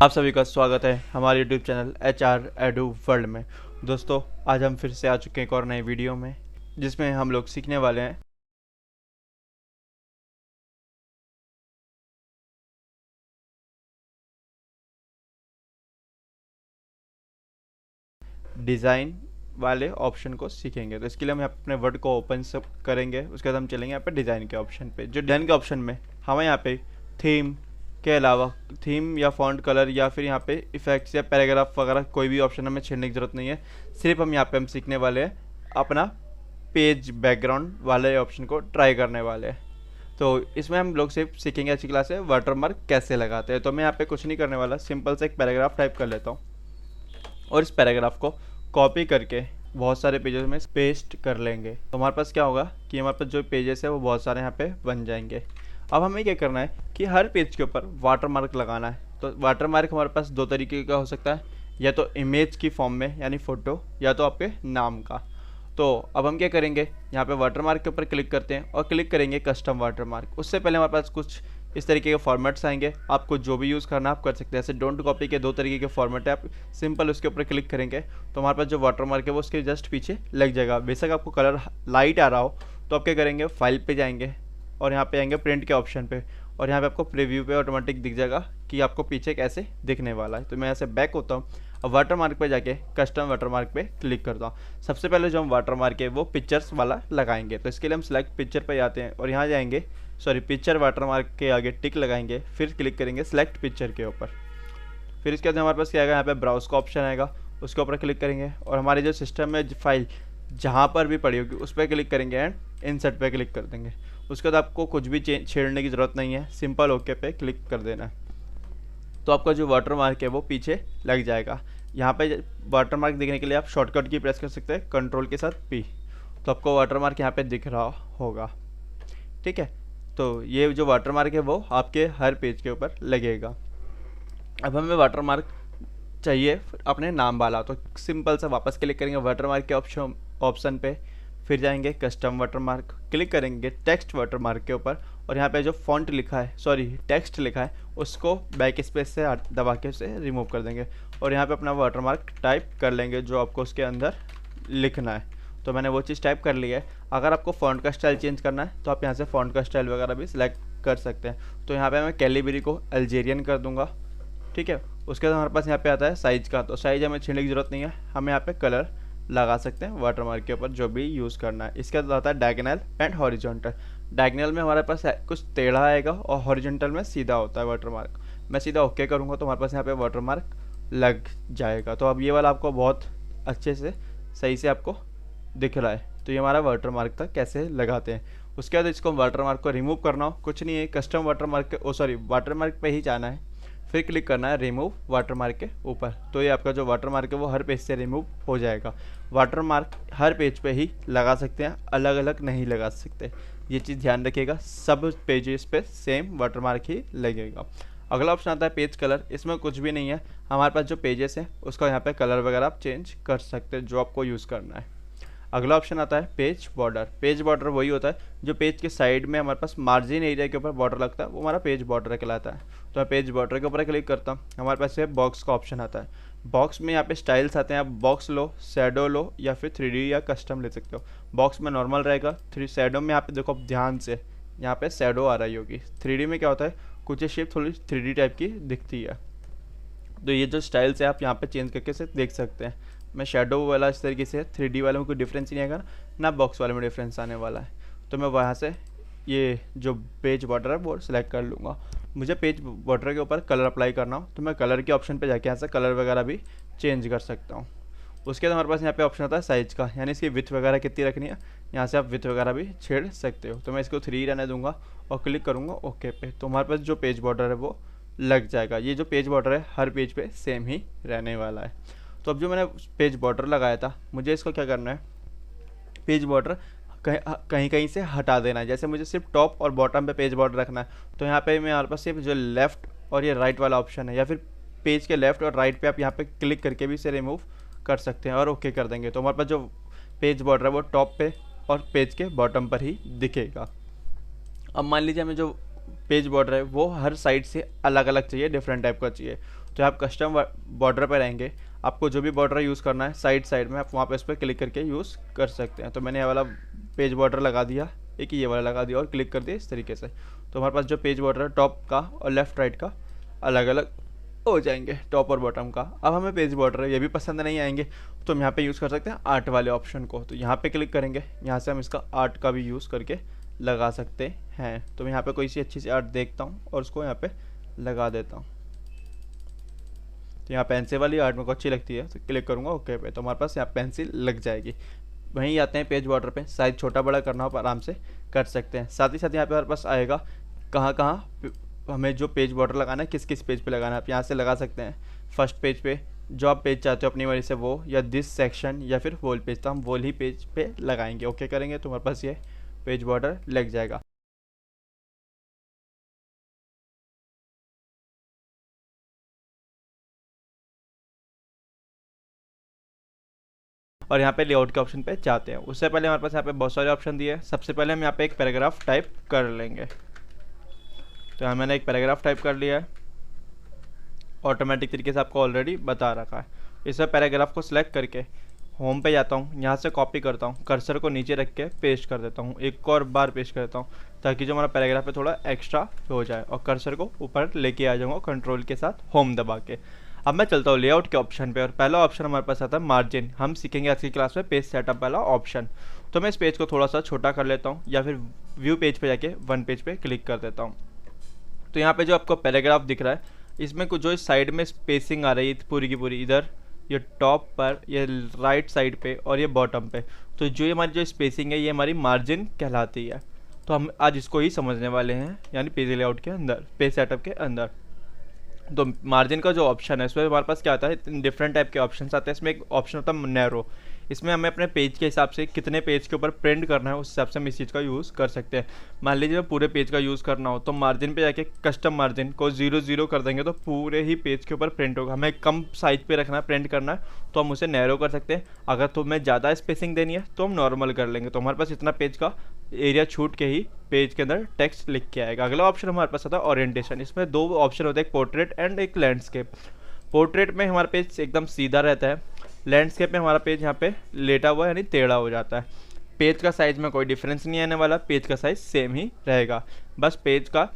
आप सभी का स्वागत है हमारे YouTube channel HR edu world में। दोस्तों, आज हम फिर से आ चुके हैं एक और नए वीडियो में, जिसमें हम लोग सीखने वाले हैं डिज़ाइन वाले ऑप्शन को सीखेंगे। तो इसके लिए हम यहाँ पे अपने वर्ड को ओपन सब करेंगे, उसके बाद हम चलेंगे यहाँ पे डिज़ाइन के ऑप्शन पे। जो डिज़ाइन के ऑप्शन में हमें यहाँ पे थीम के अलावा थीम या फॉन्ट कलर या फिर यहाँ पे इफेक्ट्स या पैराग्राफ वगैरह कोई भी ऑप्शन हमें छेड़ने की ज़रूरत नहीं है। सिर्फ हम यहाँ पे हम सीखने वाले हैं अपना पेज बैकग्राउंड वाले ऑप्शन को ट्राई करने वाले हैं। तो इसमें हम लोग सिर्फ सीखेंगे अच्छी क्लास है वाटरमार्क कैसे लगाते हैं। तो मैं यहाँ पे कुछ नहीं करने वाला, सिंपल से एक पैराग्राफ टाइप कर लेता हूँ और इस पैराग्राफ को कॉपी करके बहुत सारे पेजेस में पेस्ट कर लेंगे। तो हमारे पास क्या होगा कि हमारे पास जो पेजेस है वो बहुत सारे यहाँ पे बन जाएंगे। अब हमें क्या करना है कि हर पेज के ऊपर वाटरमार्क लगाना है। तो वाटरमार्क हमारे पास दो तरीके का हो सकता है, या तो इमेज की फॉर्म में यानी फ़ोटो, या तो आपके नाम का। तो अब हम क्या करेंगे, यहाँ पे वाटरमार्क के ऊपर क्लिक करते हैं और क्लिक करेंगे कस्टम वाटरमार्क। उससे पहले हमारे पास कुछ इस तरीके के फॉर्मेट्स आएंगे, आपको जो भी यूज़ करना आप कर सकते हैं। ऐसे डोंट कॉपी के दो तरीके के फॉर्मेट है, आप सिंपल उसके ऊपर क्लिक करेंगे तो हमारे पास जो वाटरमार्क है वो उसके जस्ट पीछे लग जाएगा। बेशक आपको कलर लाइट आ रहा हो तो आप क्या करेंगे, फाइल पे जाएंगे और यहाँ पे आएंगे प्रिंट के ऑप्शन पे, और यहाँ पे आपको प्रीव्यू पे ऑटोमेटिक दिख जाएगा कि आपको पीछे कैसे दिखने वाला है। तो मैं ऐसे बैक होता हूँ, अब वाटरमार्क पे जाके कस्टम वाटरमार्क पे क्लिक करता हूँ। सबसे पहले जो हम वाटरमार्क है वो पिक्चर्स वाला लगाएंगे। तो इसके लिए हम सिलेक्ट पिक्चर पे जाते हैं और यहाँ जाएंगे, पिक्चर वाटरमार्क के आगे टिक लगाएंगे, फिर क्लिक करेंगे सिलेक्ट पिक्चर के ऊपर। फिर इसके बाद हमारे पास क्या आएगा, यहाँ पे ब्राउज का ऑप्शन आएगा, उसके ऊपर क्लिक करेंगे और हमारे जो सिस्टम में फाइल जहाँ पर भी पड़ी होगी उस पर क्लिक करेंगे एंड इंसर्ट पे क्लिक कर देंगे। उसके बाद आपको कुछ भी छेड़ने की ज़रूरत नहीं है, सिंपल ओके पे क्लिक कर देना है। तो आपका जो वाटरमार्क है वो पीछे लग जाएगा। यहाँ पे वाटरमार्क दिखने के लिए आप शॉर्टकट की प्रेस कर सकते हैं कंट्रोल के साथ P, तो आपको वाटरमार्क यहाँ पे दिख रहा होगा। ठीक है, तो ये जो वाटरमार्क है वो आपके हर पेज के ऊपर लगेगा। अब हमें वाटरमार्क चाहिए अपने नाम वाला, तो सिंपल सा वापस क्लिक करेंगे वाटरमार्क के ऑप्शन पे, फिर जाएंगे कस्टम वाटरमार्क, क्लिक करेंगे टेक्स्ट वाटरमार्क के ऊपर और यहाँ पे जो फॉन्ट लिखा है टेक्स्ट लिखा है उसको बैक स्पेस से दबा के उसे रिमूव कर देंगे और यहाँ पे अपना वाटरमार्क टाइप कर लेंगे जो आपको उसके अंदर लिखना है। तो मैंने वो चीज़ टाइप कर ली है। अगर आपको फ़ॉन्ट का स्टाइल चेंज करना है तो आप यहाँ से फ़ॉन्ट का स्टाइल वगैरह भी सिलेक्ट कर सकते हैं। तो यहाँ पे मैं कैलिबरी को अल्जेरियन कर दूँगा। ठीक है, उसके बाद हमारे पास यहाँ पे आता है साइज़ का, तो साइज़ हमें छीनने की ज़रूरत नहीं है, हम यहाँ पे कलर लगा सकते हैं वाटरमार्क के ऊपर जो भी यूज़ करना है। इसके बाद आता है डायगोनल एंड हॉरिजॉन्टल। डायगोनल में हमारे पास कुछ टेढ़ा आएगा और हॉरिजॉन्टल में सीधा होता है वाटरमार्क। मैं सीधा ओके करूँगा तो हमारे पास यहाँ पे वाटरमार्क लग जाएगा। तो अब ये वाला आपको बहुत अच्छे से सही से आपको दिख रहा है। तो ये हमारा वाटरमार्क था, कैसे लगाते हैं। उसके बाद इसको वाटरमार्क को रिमूव करना हो कुछ नहीं है, कस्टम वाटरमार्क के वाटरमार्क पे ही जाना है, फिर क्लिक करना है रिमूव वाटरमार्क के ऊपर। तो ये आपका जो वाटरमार्क है वो हर पेज से रिमूव हो जाएगा। वाटरमार्क हर पेज पे ही लगा सकते हैं, अलग अलग नहीं लगा सकते, ये चीज़ ध्यान रखिएगा। सब पेजेस पे सेम वाटरमार्क ही लगेगा। अगला ऑप्शन आता है पेज कलर। इसमें कुछ भी नहीं है, हमारे पास जो पेजेस है उसका यहाँ पे कलर वगैरह आप चेंज कर सकते हैं जो आपको यूज़ करना है। अगला ऑप्शन आता है पेज बॉर्डर। पेज बॉर्डर वही होता है जो पेज के साइड में हमारे पास मार्जिन एरिया के ऊपर बॉर्डर लगता है, वो हमारा पेज बॉर्डर कहलाता है। तो मैं पेज बॉर्डर के ऊपर क्लिक करता हूँ, हमारे पास ये बॉक्स का ऑप्शन आता है। बॉक्स में यहाँ पे स्टाइल्स आते हैं, आप बॉक्स लो, शैडो लो या फिर 3D या कस्टम ले सकते हो। बॉक्स में नॉर्मल रहेगा, शैडो में यहाँ पे देखो ध्यान से, यहाँ पे शैडो आ रही होगी। 3D में क्या होता है, कुछ शेप थोड़ी 3D टाइप की दिखती है। तो ये जो स्टाइल्स है आप यहाँ पे चेंज करके से देख सकते हैं। मैं शेडो वाला इस तरीके से, 3D वाले में कोई डिफरेंस नहीं आएगा ना बॉक्स वाले में डिफरेंस आने वाला है। तो मैं वहाँ से ये जो पेज बॉर्डर है वो सिलेक्ट कर लूँगा। मुझे पेज बॉर्डर के ऊपर कलर अप्लाई करना हो तो मैं कलर के ऑप्शन पे जाके यहाँ से कलर वगैरह भी चेंज कर सकता हूँ। उसके बाद हमारे पास यहाँ पे ऑप्शन आता है साइज़ का, यानी इसकी विथ वगैरह कितनी रखनी है, यहाँ से आप विथ वगैरह भी छेड़ सकते हो। तो मैं इसको 3 रहने दूँगा और क्लिक करूँगा ओके पे। तो हमारे पास जो पेज बॉर्डर है वो लग जाएगा। ये जो पेज बॉर्डर है हर पेज पे सेम ही रहने वाला है। तो अब जो मैंने पेज बॉर्डर लगाया था, मुझे इसको क्या करना है, पेज बॉर्डर कहीं कहीं से हटा देना है। जैसे मुझे सिर्फ टॉप और बॉटम पे पेज बॉर्डर रखना है तो यहाँ पे मेरे पास सिर्फ जो लेफ़्ट और ये राइट वाला ऑप्शन है, या फिर पेज के लेफ़्ट और राइट पे आप यहाँ पे क्लिक करके भी इसे रिमूव कर सकते हैं और ओके कर देंगे। तो हमारे पास जो पेज बॉर्डर है वो टॉप पे और पेज के बॉटम पर ही दिखेगा। अब मान लीजिए हमें जो पेज बॉर्डर है वो हर साइड से अलग अलग चाहिए, डिफरेंट टाइप का चाहिए, तो आप कस्टम बॉर्डर पर रहेंगे, आपको जो भी बॉर्डर यूज़ करना है साइड में, आप वहाँ पे इस पर क्लिक करके यूज़ कर सकते हैं। तो मैंने ये वाला पेज बॉर्डर लगा दिया, एक ये वाला लगा दिया और क्लिक कर दिया इस तरीके से। तो हमारे पास जो पेज बॉर्डर है टॉप का और लेफ्ट राइट का अलग अलग हो जाएंगे, टॉप और बॉटम का। अब हमें पेज बॉर्डर ये भी पसंद नहीं आएंगे तो हम यहाँ पे यूज़ कर सकते हैं आर्ट वाले ऑप्शन को। तो यहाँ पे क्लिक करेंगे, यहाँ से हम इसका आर्ट का भी यूज़ करके लगा सकते हैं। तो मैं यहाँ पे कोई सी अच्छी सी आर्ट देखता हूँ और उसको यहाँ पे लगा देता हूँ। तो यहाँ पेंसिल वाली आर्ट मेरे को अच्छी लगती है तो क्लिक करूँगा ओके पे, तो हमारे पास यहाँ पेंसिल लग जाएगी। वहीं आते हैं पेज बॉर्डर पे, साइज छोटा बड़ा करना हो आराम से कर सकते हैं। साथ ही साथ यहाँ पे हमारे पास आएगा कहाँ कहाँ हमें जो पेज बॉर्डर लगाना है, किस किस पेज पे लगाना है। आप यहाँ से लगा सकते हैं फर्स्ट पेज पे जो आप पेज चाहते हो अपनी मर्जी से वो, या दिस सेक्शन, या फिर वॉल पेज। तो हम वॉल ही पेज पे लगाएंगे, ओके करेंगे तो हमारे पास ये पेज बॉर्डर लग जाएगा। और यहाँ पे लेआउट के ऑप्शन पे जाते हैं। उससे पहले हमारे पास यहाँ पे बहुत सारे ऑप्शन दिए हैं। सबसे पहले हम यहाँ पे एक पैराग्राफ टाइप कर लेंगे। तो यहाँ मैंने एक पैराग्राफ टाइप कर लिया है, ऑटोमेटिक तरीके से आपको ऑलरेडी बता रखा है। इस पैराग्राफ को सिलेक्ट करके होम पे जाता हूँ, यहाँ से कॉपी करता हूँ, कर्सर को नीचे रख के पेस्ट कर देता हूँ, एक और बार पेस्ट कर देता हूँ ताकि जो हमारा पैराग्राफ है थोड़ा एक्स्ट्रा हो जाए, और कर्सर को ऊपर लेके आ जाऊँगा कंट्रोल के साथ होम दबा के। अब मैं चलता हूँ लेआउट के ऑप्शन पे और पहला ऑप्शन हमारे पास आता है मार्जिन। हम सीखेंगे आज की क्लास में पेज सेटअप वाला ऑप्शन। तो मैं इस पेज को थोड़ा सा छोटा कर लेता हूँ या फिर व्यू पेज पे जाके वन पेज पे क्लिक कर देता हूँ। तो यहाँ पे जो आपको पैराग्राफ दिख रहा है इसमें कुछ जो इस साइड में स्पेसिंग आ रही है पूरी की पूरी, इधर ये टॉप पर, ये राइट साइड पे और ये बॉटम पे, तो जो हमारी जो स्पेसिंग है ये हमारी मार्जिन कहलाती है। तो हम आज इसको ही समझने वाले हैं, यानी पेज लेआउट के अंदर, पेज सेटअप के अंदर। तो मार्जिन का जो ऑप्शन है इसमें हमारे पास क्या आता है, डिफरेंट टाइप के ऑप्शंस आते हैं। इसमें एक ऑप्शन होता है नैरो, इसमें हमें अपने पेज के हिसाब से कितने पेज के ऊपर प्रिंट करना है उस हिसाब से हम इस चीज़ का यूज़ कर सकते हैं। मान लीजिए पूरे पेज का यूज़ करना हो तो मार्जिन पे जाके कस्टम मार्जिन को 0 कर देंगे तो पूरे ही पेज के ऊपर प्रिंट होगा। हमें कम साइज पे रखना है, प्रिंट करना है तो हम उसे नैरो कर सकते हैं। अगर तो हमें ज़्यादा स्पेसिंग देनी है तो हम नॉर्मल कर लेंगे। तो हमारे पास इतना पेज का एरिया छूट के ही पेज के अंदर टेक्स्ट लिख के आएगा। अगला ऑप्शन हमारे पास आता है ओरिएंटेशन। इसमें दो ऑप्शन होते हैं, एक पोर्ट्रेट एंड एक लैंडस्केप। पोर्ट्रेट में हमारा पेज एकदम सीधा रहता है, लैंडस्केप में हमारा पेज यहाँ पे लेटा हुआ यानी टेढ़ा हो जाता है। पेज का साइज में कोई डिफरेंस नहीं आने वाला, पेज का साइज सेम ही रहेगा, बस पेज का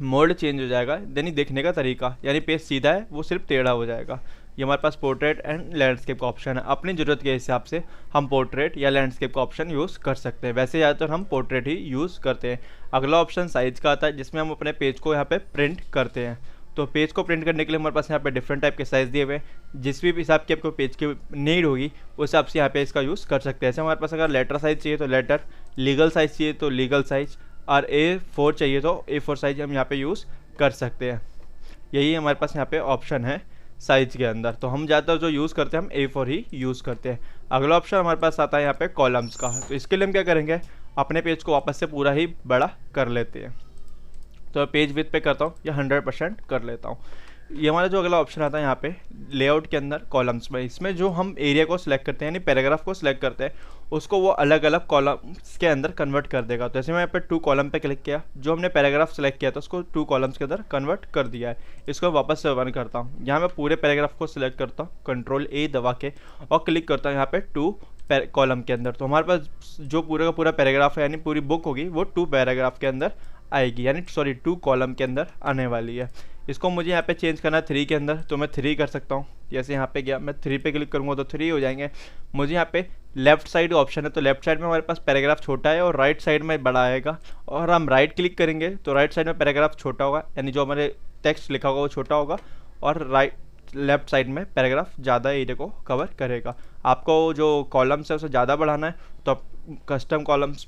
मोड चेंज हो जाएगा, यानी देखने का तरीका, यानी पेज सीधा है वो सिर्फ टेढ़ा हो जाएगा। ये हमारे पास पोर्ट्रेट एंड लैंडस्केप का ऑप्शन है। अपनी ज़रूरत के हिसाब से हम पोर्ट्रेट या लैंडस्केप का ऑप्शन यूज़ कर सकते हैं। वैसे ज़्यादातर हम पोर्ट्रेट ही यूज़ करते हैं। अगला ऑप्शन साइज़ का आता है जिसमें हम अपने पेज को यहाँ पे प्रिंट करते हैं। तो पेज को प्रिंट करने के लिए हमारे पास यहाँ पे डिफरेंट टाइप के साइज़ दिए हुए हैं। जिस भी हिसाब की आपको पेज की नीड होगी उस हिसाब से यहाँ पे इसका यूज़ कर सकते हैं। जैसे हमारे पास अगर लेटर साइज़ चाहिए तो लेटर, लीगल साइज़ चाहिए तो लीगल साइज़, और A4 चाहिए तो A4 साइज़ हम यहाँ पे यूज़ कर सकते हैं। यही हमारे पास यहाँ पे ऑप्शन है साइज के अंदर। तो हम ज़्यादातर जो यूज़ करते हैं हम A4 ही यूज़ करते हैं। अगला ऑप्शन हमारे पास आता है यहाँ पे कॉलम्स का। तो इसके लिए हम क्या करेंगे, अपने पेज को वापस से पूरा ही बड़ा कर लेते हैं। तो पेज विड्थ पे करता हूँ या 100% कर लेता हूँ। ये हमारा जो अगला ऑप्शन आता है यहाँ पे लेआउट के अंदर कॉलम्स में, इसमें जो हम एरिया को सिलेक्ट करते हैं यानी पैराग्राफ को सिलेक्ट करते हैं उसको वो अलग अलग कॉलम्स के अंदर कन्वर्ट कर देगा। तो जैसे मैं यहाँ पे 2 कॉलम पे क्लिक किया, जो हमने पैराग्राफ सेलेक्ट किया था उसको 2 कॉलम्स के अंदर कन्वर्ट कर दिया है। इसको वापस से वन करता हूँ, यहाँ मैं पूरे पैराग्राफ को सिलेक्ट करता हूँ कंट्रोल A दबा के और क्लिक करता हूँ यहाँ पे 2 कॉलम के अंदर। तो हमारे पास जो पूरा का पूरा पैराग्राफ है यानी पूरी बुक होगी वो 2 पैराग्राफ के अंदर आएगी, यानी 2 कॉलम के अंदर आने वाली है। इसको मुझे यहाँ पे चेंज करना है 3 के अंदर, तो मैं 3 कर सकता हूँ। जैसे यहाँ पे गया मैं 3 पे क्लिक करूँगा तो 3 हो जाएंगे। मुझे यहाँ पे लेफ्ट साइड ऑप्शन है, तो लेफ्ट साइड में हमारे पास पैराग्राफ छोटा है और राइट साइड में बड़ा आएगा। और हम राइट क्लिक करेंगे तो राइट साइड में पैराग्राफ छोटा होगा, यानी जो हमारे टेक्स्ट लिखा होगा वो छोटा होगा, और लेफ्ट साइड में पैराग्राफ ज़्यादा एरिया को कवर करेगा। आपको जो कॉलम्स है उसे ज़्यादा बढ़ाना है तो आप कस्टम कॉलम्स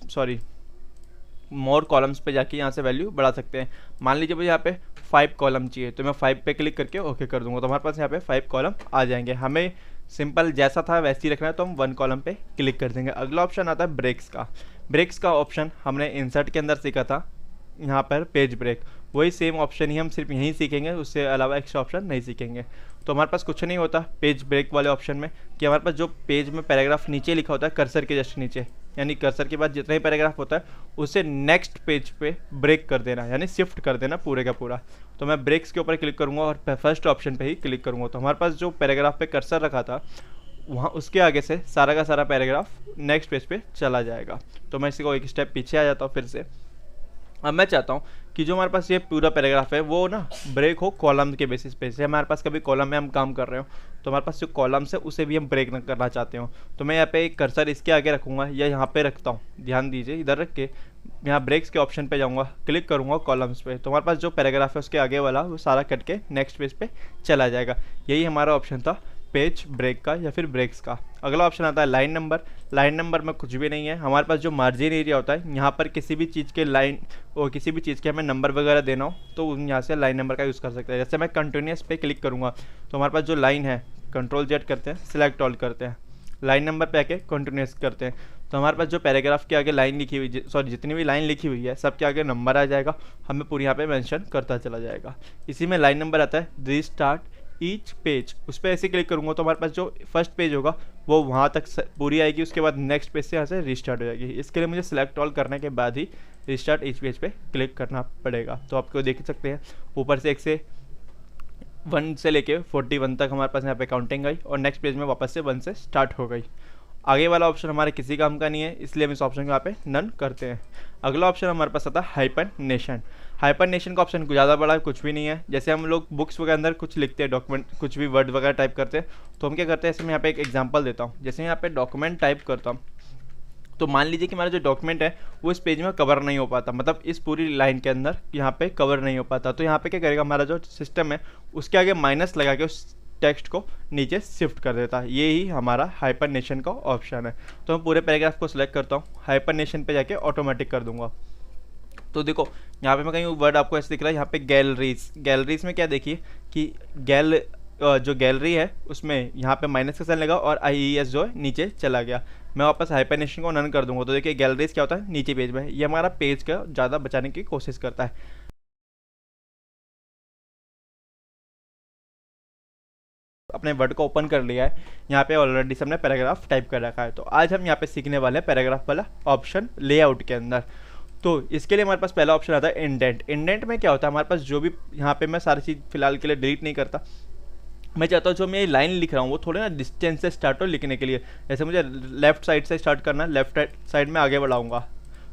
मोर कॉलम्स पे जाके यहाँ से वैल्यू बढ़ा सकते हैं। मान लीजिए मुझे यहाँ पे 5 कॉलम चाहिए तो मैं 5 पे क्लिक करके ओके कर दूंगा, तो हमारे पास यहाँ पे 5 कॉलम आ जाएंगे। हमें सिंपल जैसा था वैसे ही रखना है तो हम 1 कॉलम पे क्लिक कर देंगे। अगला ऑप्शन आता है ब्रेक्स का। ब्रेक्स का ऑप्शन हमने इंसर्ट के अंदर सीखा था, यहाँ पर पेज ब्रेक, वही सेम ऑप्शन ही हम सिर्फ यहीं सीखेंगे, उससे अलावा एक्स्ट्रा ऑप्शन नहीं सीखेंगे। तो हमारे पास कुछ नहीं होता पेज ब्रेक वाले ऑप्शन में कि हमारे पास जो पेज में पैराग्राफ नीचे लिखा होता है कर्सर के जस्ट नीचे, यानी कर्सर के बाद जितना ही पैराग्राफ होता है उसे नेक्स्ट पेज पे ब्रेक कर देना, यानी शिफ्ट कर देना पूरे का पूरा। तो मैं ब्रेक्स के ऊपर क्लिक करूँगा और फर्स्ट ऑप्शन पे ही क्लिक करूँगा। तो हमारे पास जो पैराग्राफ पे कर्सर रखा था वहाँ उसके आगे से सारा का सारा पैराग्राफ नेक्स्ट पेज पे चला जाएगा। तो मैं इसी को एक स्टेप पीछे आ जाता हूँ फिर से। अब मैं चाहता हूँ कि जो हमारे पास ये पूरा पैराग्राफ है वो ना ब्रेक हो कॉलम के बेसिस पे। जैसे हमारे पास कभी कॉलम में हम काम कर रहे हो तो हमारे पास जो कॉलम्स है उसे भी हम ब्रेक न करना चाहते हो, तो मैं यहाँ पे एक कर्सर इसके आगे रखूँगा या यहाँ पे रखता हूँ, ध्यान दीजिए इधर रख के यहाँ ब्रेक्स के ऑप्शन पे जाऊँगा, क्लिक करूँगा कॉलम्स पे, तो हमारे पास जो पैराग्राफ है उसके आगे वाला वो सारा कट के नेक्स्ट पेज पे चला जाएगा। यही हमारा ऑप्शन था पेज ब्रेक का या फिर ब्रेक्स का। अगला ऑप्शन आता है लाइन नंबर। लाइन नंबर में कुछ भी नहीं है, हमारे पास जो मार्जिन एरिया होता है यहाँ पर किसी भी चीज़ के लाइन और किसी भी चीज़ के हमें नंबर वगैरह देना हो तो यहाँ से लाइन नंबर का यूज़ कर सकते हैं। जैसे मैं कंटिन्यूस पे क्लिक करूँगा तो हमारे पास जो लाइन है कंट्रोल जेड करते हैं, सिलेक्ट ऑल करते हैं, लाइन नंबर पे आके कंटिन्यूस करते हैं, तो हमारे पास जो पैराग्राफ के आगे लाइन लिखी हुई जितनी भी लाइन लिखी हुई है सबके आगे नंबर आ जाएगा, हमें पूरी यहाँ पे मेंशन करता चला जाएगा। इसी में लाइन नंबर आता है रीस्टार्ट ईच पेज, उस पर ऐसे क्लिक करूँगा तो हमारे पास जो फर्स्ट पेज होगा वो वहाँ तक पूरी आएगी, उसके बाद नेक्स्ट पेज से यहाँ से रीस्टार्ट हो जाएगी। इसके लिए मुझे सिलेक्ट ऑल करने के बाद ही रीस्टार्ट ईच पेज पे क्लिक करना पड़ेगा। तो आपको देख सकते हैं ऊपर से 1 से लेके 41 तक हमारे पास यहाँ पे काउंटिंग आई और नेक्स्ट पेज में वापस से 1 से स्टार्ट हो गई। आगे वाला ऑप्शन हमारे किसी काम का नहीं है इसलिए हम इस ऑप्शन को यहाँ पे नन करते हैं। अगला ऑप्शन हमारे पास आता है हाइपरनेशन। हाइपरनेशन का ऑप्शन कुछ ज़्यादा बड़ा कुछ भी नहीं है। जैसे हम लोग बुक्स वगैरह अंदर कुछ लिखते हैं, डॉक्यूमेंट कुछ भी वर्ड वगैरह टाइप करते हैं तो हम क्या करते हैं, ऐसे मैं यहाँ पे एक एग्जांपल देता हूँ। जैसे यहाँ पे डॉक्यूमेंट टाइप करता हूँ तो मान लीजिए कि हमारा जो डॉक्यूमेंट है वो इस पेज में कवर नहीं हो पाता, मतलब इस पूरी लाइन के अंदर यहाँ पे कवर नहीं हो पाता, तो यहाँ पे क्या करेगा हमारा जो सिस्टम है उसके आगे माइनस लगा के उस टेक्स्ट को नीचे शिफ्ट कर देता है। ये ही हमारा हाइपरनेशन का ऑप्शन है। तो मैं पूरे पैराग्राफ को सिलेक्ट करता हूँ, हाइपरनेशन पे जाके ऑटोमेटिक कर दूंगा। तो देखो यहाँ पे मैं कहीं वर्ड आपको ऐसे दिख रहा है, यहाँ पे गैलरीज। गैलरीज में क्या देखिए कि जो गैलरी है उसमें यहाँ पे माइनस का साइन लगा और IES जो है नीचे चला गया। मैं वापस हाइपरनेशन को नन कर दूंगा तो देखिए गैलरीज क्या होता है नीचे पेज में, ये हमारा पेज का ज़्यादा बचाने की कोशिश करता है। अपने वर्ड को ओपन कर लिया है, यहाँ पे ऑलरेडी हमने पैराग्राफ टाइप कर रखा है। तो आज हम यहाँ पे सीखने वाले हैं पैराग्राफ वाला ऑप्शन लेआउट के अंदर। तो इसके लिए हमारे पास पहला ऑप्शन आता है इंडेंट। इंडेंट में क्या होता है हमारे पास जो भी यहाँ पे मैं सारी चीज़ फिलहाल के लिए डिलीट नहीं करता, मैं चाहता हूँ जो मैं ये लाइन लिख रहा हूँ वो थोड़े ना डिस्टेंस से स्टार्ट हो लिखने के लिए। जैसे मुझे लेफ्ट साइड से स्टार्ट करना है, लेफ्ट साइड में आगे बढ़ाऊंगा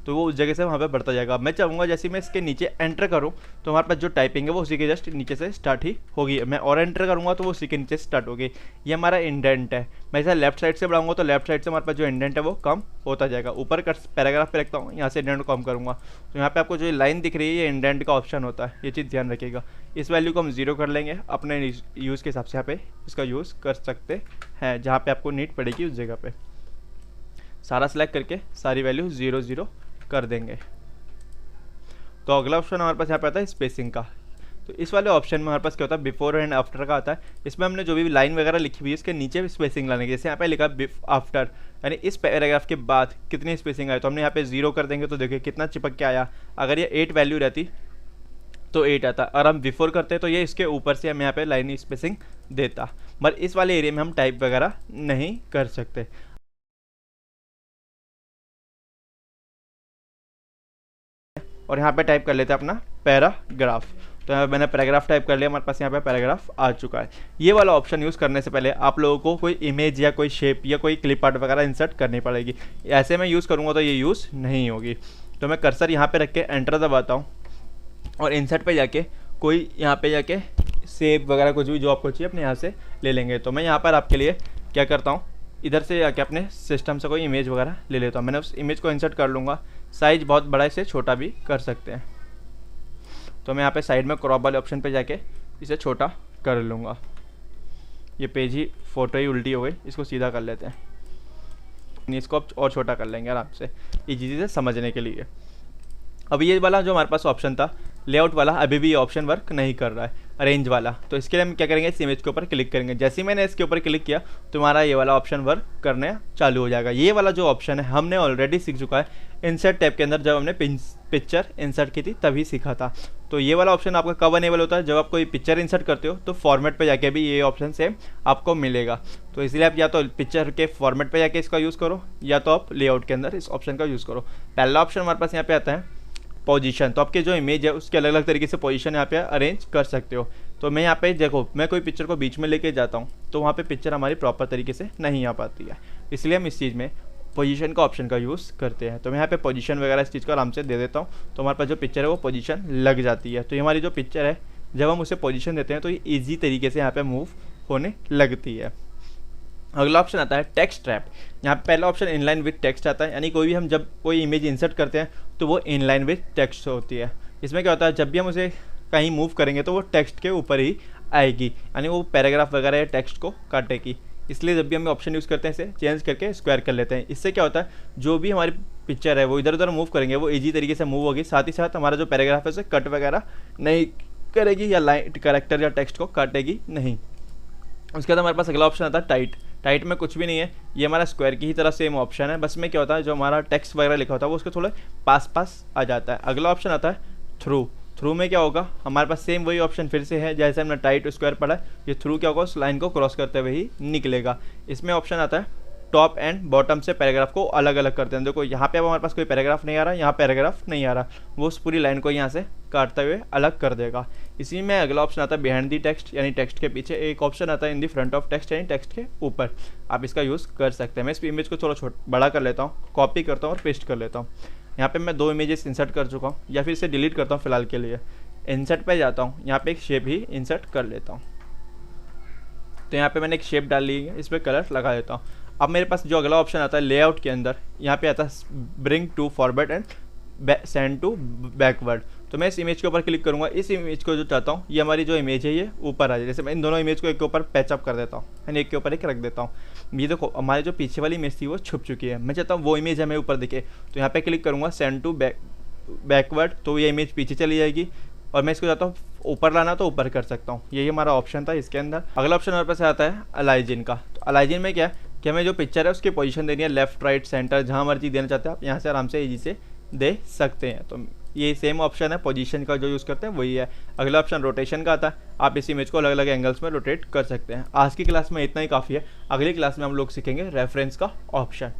तो वो उस जगह से वहाँ पे बढ़ता जाएगा। मैं चाहूँगा जैसे मैं इसके नीचे एंटर करूँ तो हमारे पास जो टाइपिंग है वो उसी के जस्ट नीचे से स्टार्ट ही होगी, मैं और एंटर करूँगा तो वो उसी के नीचे स्टार्ट होगी। ये हमारा इंडेंट है। मैं इसे लेफ्ट साइड से बढ़ाऊँगा तो लेफ्ट साइड से हमारे पास जो इंडेंट है वो कम होता जाएगा। ऊपर का पैराग्राफ पे रखता हूँ, यहाँ से इंडेंट को कम करूँगा तो यहाँ पे आपको जो लाइन दिख रही है ये इंडेंट का ऑप्शन होता है, ये चीज़ ध्यान रखिएगा। इस वैल्यू को हम 0 कर लेंगे, अपने यूज़ के हिसाब से यहाँ पे इसका यूज़ कर सकते हैं, जहाँ पे आपको नीड पड़ेगी उस जगह पे। सारा सेलेक्ट करके सारी वैल्यू 0 0 कर देंगे। तो अगला ऑप्शन हमारे पास यहाँ पे आता है स्पेसिंग का। तो इस वाले ऑप्शन में हमारे पास क्या होता है बिफोर एंड आफ्टर का आता है। इसमें हमने जो भी लाइन वगैरह लिखी हुई है इसके नीचे भी स्पेसिंग लाने की, जैसे यहाँ पे लिखा आफ्टर यानी इस पैराग्राफ के बाद कितनी स्पेसिंग आई, तो हमने यहाँ पे 0 कर देंगे तो देखिए कितना चिपक के आया। अगर ये 8 वैल्यू रहती तो 8 आता, और हम बिफोर करते तो ये इसके ऊपर से हम यहाँ पे लाइन स्पेसिंग देता। बट इस वाले एरिया में हम टाइप वगैरह नहीं कर सकते। और यहाँ पे टाइप कर लेते हैं अपना पैराग्राफ। तो मैंने पैराग्राफ टाइप कर लिया, हमारे पास यहाँ पे पैराग्राफ आ चुका है। ये वाला ऑप्शन यूज़ करने से पहले आप लोगों को कोई इमेज या कोई शेप या कोई क्लिप आर्ट वगैरह इंसर्ट करनी पड़ेगी। ऐसे में यूज़ करूँगा तो ये यूज़ नहीं होगी। तो मैं कर्सर यहाँ पे रख के एंटर दबाता हूँ और इंसर्ट पे जाके कोई यहाँ पे जाके शेप वगैरह कुछ भी जो आपको चाहिए अपने यहाँ से ले लेंगे। तो मैं यहाँ पर आपके लिए क्या करता हूँ, इधर से जाके अपने सिस्टम से कोई इमेज वगैरह ले लेता हूँ। मैंने उस इमेज को इंसर्ट कर लूँगा, साइज बहुत बड़ा इसे छोटा भी कर सकते हैं। तो मैं यहाँ पे साइड में क्रॉप वाले ऑप्शन पे जाके इसे छोटा कर लूँगा। ये पेज ही फोटो ही उल्टी हो गई, इसको सीधा कर लेते हैं। इसको और छोटा कर लेंगे आराम से इजी से समझने के लिए। अब ये वाला जो हमारे पास ऑप्शन था लेआउट वाला, अभी भी ये ऑप्शन वर्क नहीं कर रहा है, अरेंज वाला। तो इसके लिए हम क्या करेंगे, इस इमेज के ऊपर क्लिक करेंगे। जैसे ही मैंने इसके ऊपर क्लिक किया तो हमारा ये वाला ऑप्शन वर्क करना चालू हो जाएगा। ये वाला जो ऑप्शन है हमने ऑलरेडी सीख चुका है इंसर्ट टैब के अंदर, जब हमने पिक्चर इंसर्ट की थी तभी सीखा था। तो ये वाला ऑप्शन आपका कब अनेबल होता है, जब आप कोई पिक्चर इंसर्ट करते हो तो फॉर्मेट पे जाके भी ये ऑप्शन सेम आपको मिलेगा। तो इसलिए आप या तो पिक्चर के फॉर्मेट पे जाके इसका यूज़ करो, या तो आप लेआउट के अंदर इस ऑप्शन का यूज़ करो। पहला ऑप्शन हमारे पास यहाँ पे आता है पोजीशन। तो आपके जो इमेज है उसके अलग अलग तरीके से पोजीशन यहाँ पे अरेंज कर सकते हो। तो मैं यहाँ पे देखो, मैं कोई पिक्चर को बीच में लेके जाता हूँ तो वहाँ पे पिक्चर हमारी प्रॉपर तरीके से नहीं आ पाती है, इसलिए हम इस चीज़ में पोजीशन का ऑप्शन का यूज़ करते हैं। तो मैं यहाँ पे पोजीशन वगैरह इस चीज़ को आराम से दे देता हूँ, तो हमारे पास जो पिक्चर है वो पोजीशन लग जाती है। तो ये हमारी जो पिक्चर है जब हम उसे पोजीशन देते हैं तो ये ईजी तरीके से यहाँ पे मूव होने लगती है। अगला ऑप्शन आता है टेक्स्ट ट्रैप। यहाँ पे पहला ऑप्शन इनलाइन विद टेक्स्ट आता है, यानी कोई भी हम जब कोई इमेज इंसर्ट करते हैं तो वो इनलाइन विद टेक्स्ट होती है। इसमें क्या होता है, जब भी हम उसे कहीं मूव करेंगे तो वो टेक्स्ट के ऊपर ही आएगी, यानी वो पैराग्राफ वगैरह या टेक्स्ट को काटेगी। इसलिए जब भी हम ऑप्शन यूज़ करते हैं इसे चेंज करके स्क्वायर कर लेते हैं। इससे क्या होता है, जो भी हमारी पिक्चर है वो इधर उधर मूव करेंगे वो ईजी तरीके से मूव होगी, साथ ही साथ हमारा जो पैराग्राफ है उसे कट वगैरह नहीं करेगी या लाइन कैरेक्टर या टेक्स्ट को काटेगी नहीं। उसके बाद हमारे पास अगला ऑप्शन आता है टाइट। टाइट में कुछ भी नहीं है, ये हमारा स्क्वायर की ही तरह सेम ऑप्शन है, बस में क्या होता है जो हमारा टेक्स्ट वगैरह लिखा होता है वो उसके थोड़े पास पास आ जाता है। अगला ऑप्शन आता है थ्रू। थ्रू में क्या होगा, हमारे पास सेम वही ऑप्शन फिर से है जैसे हमने टाइट स्क्वायर पढ़ा है, ये थ्रू क्या होगा उस लाइन को क्रॉस करते हुए ही निकलेगा। इसमें ऑप्शन आता है टॉप एंड बॉटम से पैराग्राफ को अलग अलग करते हैं। देखो यहाँ पे अब हमारे पास कोई पैराग्राफ नहीं आ रहा, यहाँ पैराग्राफ नहीं आ रहा, वो उस पूरी लाइन को यहाँ से काटते हुए अलग कर देगा। इसी में अगला ऑप्शन आता है बिहाइंड दी टेक्स्ट, यानी टेक्स्ट के पीछे। एक ऑप्शन आता है इन दी फ्रंट ऑफ टेक्स्ट, यानी टेक्स्ट के ऊपर। आप इसका यूज़ कर सकते हैं। मैं इस इमेज को थोड़ा बड़ा कर लेता हूँ, कॉपी करता हूँ और पेस्ट कर लेता हूँ। यहाँ पे मैं 2 इमेजेस इंसर्ट कर चुका हूँ, या फिर इसे डिलीट करता हूँ फिलहाल के लिए। इंसर्ट पे जाता हूँ, यहाँ पे एक शेप ही इंसर्ट कर लेता हूँ। तो यहाँ पे मैंने एक शेप डाल ली है, इस पर कलर लगा देता हूँ। अब मेरे पास जो अगला ऑप्शन आता है लेआउट के अंदर, यहाँ पे आता है bring to forward and send to backward. तो मैं इस इमेज के ऊपर क्लिक करूँगा। इस इमेज को जो चाहता हूँ ये हमारी जो इमेज है ये ऊपर आ जाए। जैसे मैं इन दोनों इमेज को एक के ऊपर पैचअप कर देता हूँ, यानी एक के ऊपर एक रख देता हूँ। ये देखो हमारी जो पीछे वाली इमेज थी वो छुप चुकी है, मैं चाहता हूँ वो इमेज हमें ऊपर दिखे। तो यहाँ पे क्लिक करूँगा सेंड टू बैकवर्ड, तो ये इमेज पीछे चली जाएगी। और मैं इसको चाहता हूँ ऊपर लाना तो ऊपर कर सकता हूँ। यही हमारा ऑप्शन था इसके अंदर। अगला ऑप्शन हमारे पास आता है अलाइजिन का। तो अलाइजिन में क्या है कि हमें जो पिक्चर है उसकी पोजीशन देनी है लेफ्ट राइट सेंटर, जहाँ मर्जी देना चाहते हैं आप यहाँ से आराम से इजी से दे सकते हैं। तो ये सेम ऑप्शन है, पोजीशन का जो यूज़ करते हैं वही है। अगला ऑप्शन रोटेशन का आता है, आप इस इमेज को अलग अलग एंगल्स में रोटेट कर सकते हैं। आज की क्लास में इतना ही काफ़ी है, अगली क्लास में हम लोग सीखेंगे रेफरेंस का ऑप्शन।